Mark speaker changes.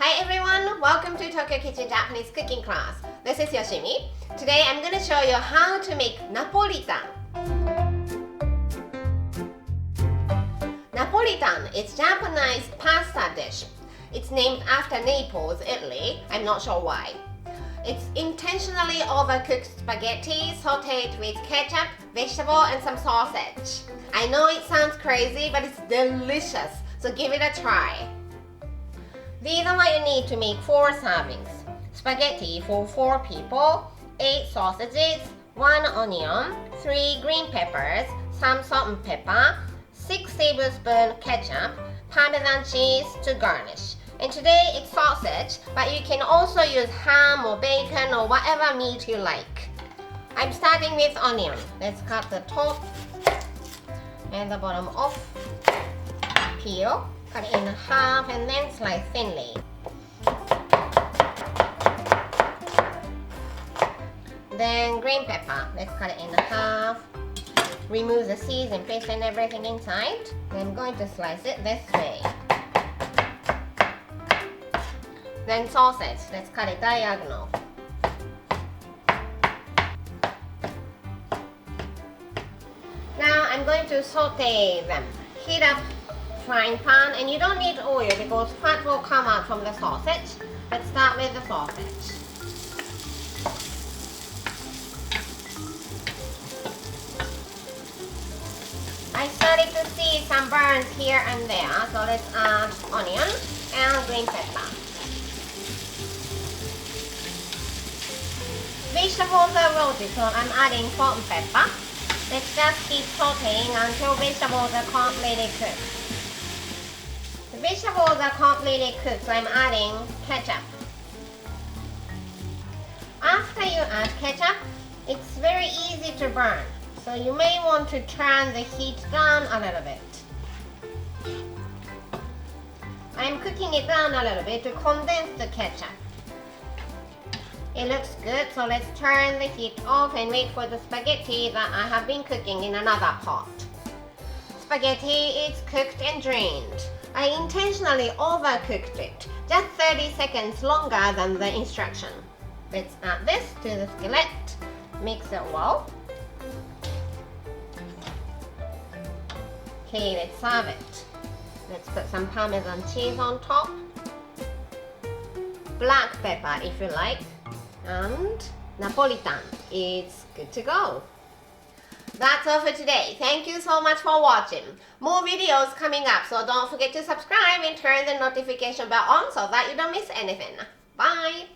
Speaker 1: Hi everyone, welcome to Tokyo Kitchen Japanese cooking class. This is Yoshimi. Today I'm going to show you how to make Napolitan. Napolitan is Japanese pasta dish. It's named after Naples, Italy. I'm not sure why. It's intentionally overcooked spaghetti sauteed with ketchup, vegetable and some sausage. I know it sounds crazy, but it's delicious, so give it a try. These are what you need to make 4 servings. Spaghetti for 4 people, 8 sausages, 1 onion, 3 green peppers, some salt and pepper, 6 tablespoons ketchup, Parmesan cheese to garnish. And today it's sausage, but you can also use ham or bacon or whatever meat you like. I'm starting with onion. Let's cut the top and the bottom off. Peel, cut it in half and then slice thinly. Then green pepper, let's cut it in half. Remove the seeds and paste and everything inside. I'm going to slice it this way. Then sausage, let's cut it diagonal. Now I'm going to saute them. Heat up frying pan, and you don't need oil because fat will come out from the sausage. Let's start with the sausage. I started to see some burns here and there, so let's add onion and green pepper. Vegetables are roasted, so I'm adding salt and pepper. Let's just keep sauteing until vegetables are completely cooked. The vegetables are completely cooked, so I'm adding ketchup. After you add ketchup, it's very easy to burn, so you may want to turn the heat down a little bit. I'm cooking it down a little bit to condense the ketchup. It looks good, so let's turn the heat off and wait for the spaghetti that I have been cooking in another pot. Spaghetti is cooked and drained. I intentionally overcooked it, just 30 seconds longer than the instruction. Let's add this to the skillet, mix it well. Okay, let's serve it. Let's put some Parmesan cheese on top, black pepper if you like, and Napolitan. It's good to go. That's all for today. Thank you so much for watching. More videos coming up, so don't forget to subscribe and turn the notification bell on so that you don't miss anything. Bye!